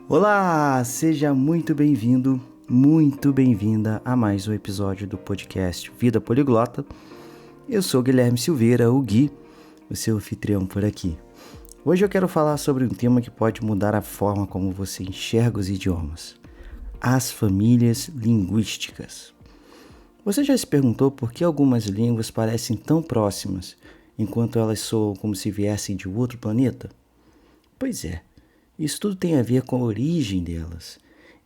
Olá, seja muito bem-vindo, muito bem-vinda a mais um episódio do podcast Vida Poliglota. Eu sou Guilherme Silveira, o Gui, o seu anfitrião por aqui. Hoje eu quero falar sobre um tema que pode mudar a forma como você enxerga os idiomas: as famílias linguísticas. Você já se perguntou por que algumas línguas parecem tão próximas, enquanto elas soam como se viessem de outro planeta? Pois é, isso tudo tem a ver com a origem delas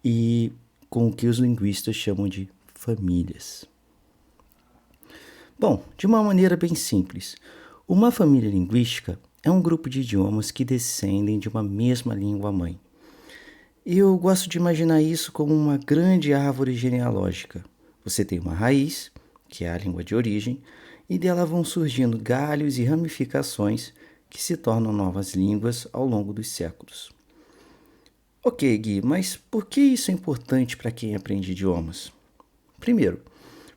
e com o que os linguistas chamam de famílias. Bom, de uma maneira bem simples, uma família linguística é um grupo de idiomas que descendem de uma mesma língua-mãe. Eu gosto de imaginar isso como uma grande árvore genealógica. Você tem uma raiz, que é a língua de origem, e dela vão surgindo galhos e ramificações que se tornam novas línguas ao longo dos séculos. Ok, Gui, mas por que isso é importante para quem aprende idiomas? Primeiro,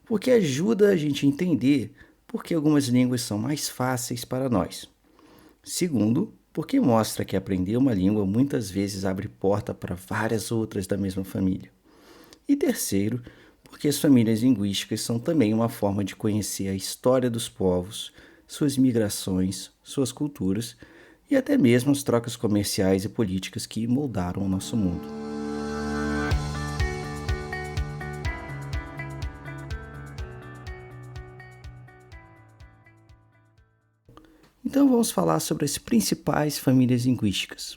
porque ajuda a gente a entender por que algumas línguas são mais fáceis para nós. Segundo, porque mostra que aprender uma língua muitas vezes abre porta para várias outras da mesma família. E terceiro, porque as famílias linguísticas são também uma forma de conhecer a história dos povos, suas migrações, suas culturas e até mesmo as trocas comerciais e políticas que moldaram o nosso mundo. Então vamos falar sobre as principais famílias linguísticas.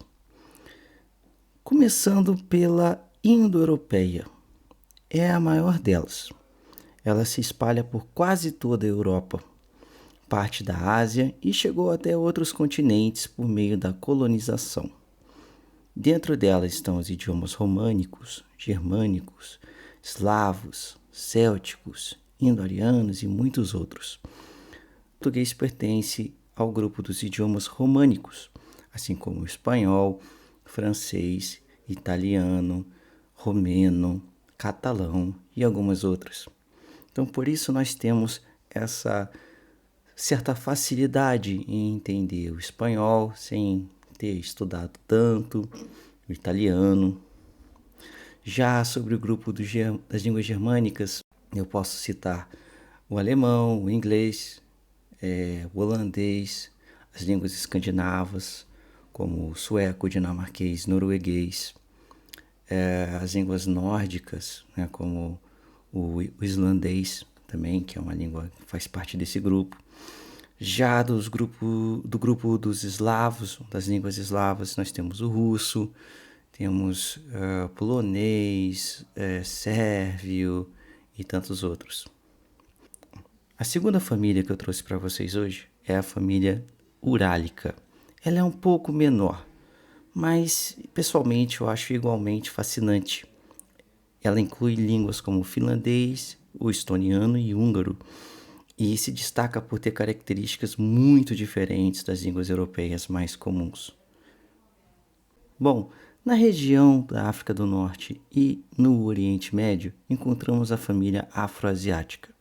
Começando pela indo-europeia. É a maior delas. Ela se espalha por quase toda a Europa, parte da Ásia e chegou até outros continentes por meio da colonização. Dentro dela estão os idiomas românicos, germânicos, eslavos, célticos, indo-arianos e muitos outros. O português pertence ao grupo dos idiomas românicos, assim como o espanhol, francês, italiano, romeno, catalão e algumas outras. Então, por isso nós temos essa certa facilidade em entender o espanhol sem ter estudado tanto, o italiano. Já sobre o grupo das línguas germânicas, eu posso citar o alemão, o inglês, o holandês, as línguas escandinavas, como o sueco, o dinamarquês, norueguês, as línguas nórdicas, né, como o islandês também, que é uma língua que faz parte desse grupo. Já do grupo dos eslavos, das línguas eslavas, nós temos o russo, temos polonês, sérvio e tantos outros. A segunda família que eu trouxe para vocês hoje é a família urálica. Ela é um pouco menor, mas pessoalmente eu acho igualmente fascinante. Ela inclui línguas como o finlandês, o estoniano e húngaro, e se destaca por ter características muito diferentes das línguas europeias mais comuns. Bom, na região da África do Norte e no Oriente Médio, encontramos a família afroasiática.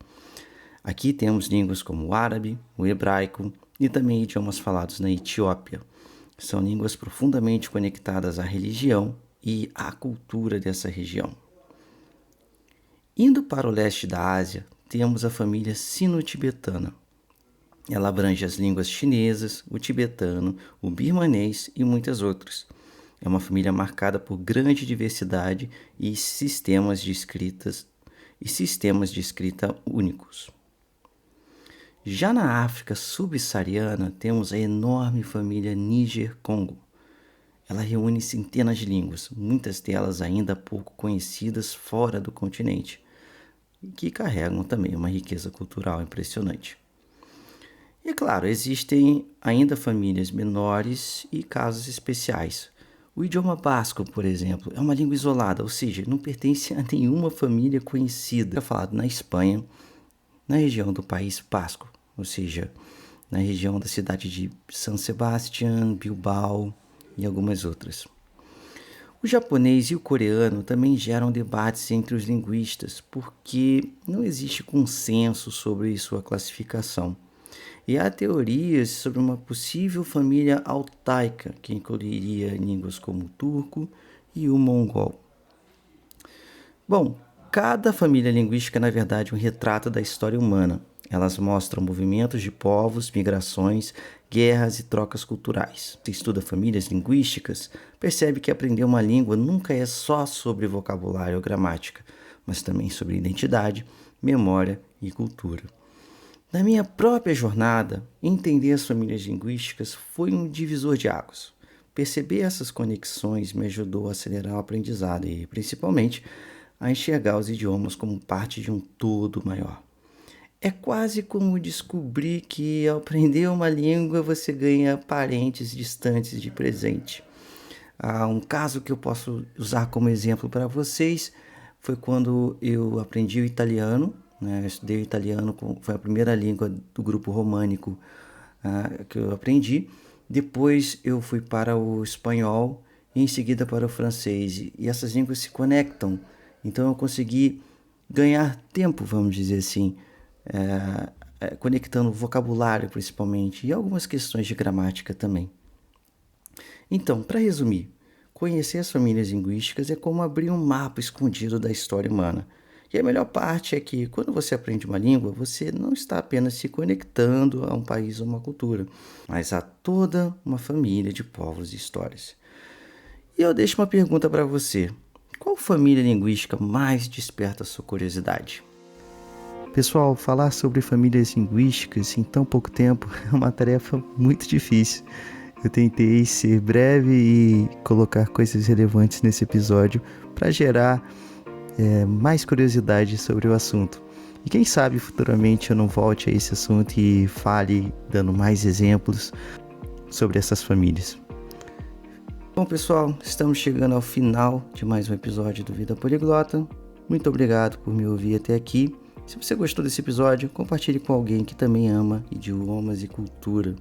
Aqui temos línguas como o árabe, o hebraico e também idiomas falados na Etiópia. São línguas profundamente conectadas à religião e à cultura dessa região. Indo para o leste da Ásia, temos a família sino-tibetana. Ela abrange as línguas chinesas, o tibetano, o birmanês e muitas outras. É uma família marcada por grande diversidade e sistemas de escrita únicos. Já na África subsaariana, temos a enorme família Níger-Congo. Ela reúne centenas de línguas, muitas delas ainda pouco conhecidas fora do continente, e que carregam também uma riqueza cultural impressionante. E claro, existem ainda famílias menores e casos especiais. O idioma basco, por exemplo, é uma língua isolada, ou seja, não pertence a nenhuma família conhecida. É falado na Espanha, na região do País Basco, ou seja, na região da cidade de San Sebastián, Bilbao e algumas outras. O japonês e o coreano também geram debates entre os linguistas, porque não existe consenso sobre sua classificação. E há teorias sobre uma possível família altaica, que incluiria línguas como o turco e o mongol. Bom, cada família linguística é, na verdade, um retrato da história humana. Elas mostram movimentos de povos, migrações, guerras e trocas culturais. Se estuda famílias linguísticas, percebe que aprender uma língua nunca é só sobre vocabulário ou gramática, mas também sobre identidade, memória e cultura. Na minha própria jornada, entender as famílias linguísticas foi um divisor de águas. Perceber essas conexões me ajudou a acelerar o aprendizado e, principalmente, a enxergar os idiomas como parte de um todo maior. É quase como descobrir que ao aprender uma língua você ganha parentes distantes de presente. Um caso que eu posso usar como exemplo para vocês foi quando eu aprendi o italiano, né? Eu estudei o italiano, foi a primeira língua do grupo românico que eu aprendi. Depois eu fui para o espanhol e em seguida para o francês. E essas línguas se conectam. Então eu consegui ganhar tempo, vamos dizer assim, conectando o vocabulário principalmente e algumas questões de gramática também. Então, para resumir, conhecer as famílias linguísticas é como abrir um mapa escondido da história humana. E a melhor parte é que, quando você aprende uma língua, você não está apenas se conectando a um país ou uma cultura, mas a toda uma família de povos e histórias. E eu deixo uma pergunta para você. Qual família linguística mais desperta a sua curiosidade? Pessoal, falar sobre famílias linguísticas em tão pouco tempo é uma tarefa muito difícil. Eu tentei ser breve e colocar coisas relevantes nesse episódio para gerar mais curiosidade sobre o assunto. E quem sabe futuramente eu não volte a esse assunto e fale dando mais exemplos sobre essas famílias. Bom, pessoal, estamos chegando ao final de mais um episódio do Vida Poliglota. Muito obrigado por me ouvir até aqui. Se você gostou desse episódio, compartilhe com alguém que também ama idiomas e cultura.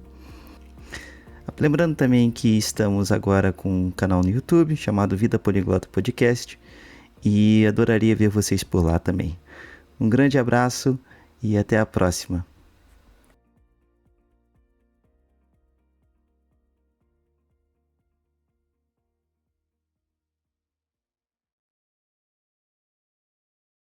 Lembrando também que estamos agora com um canal no YouTube chamado Vida Poliglota Podcast e adoraria ver vocês por lá também. Um grande abraço e até a próxima.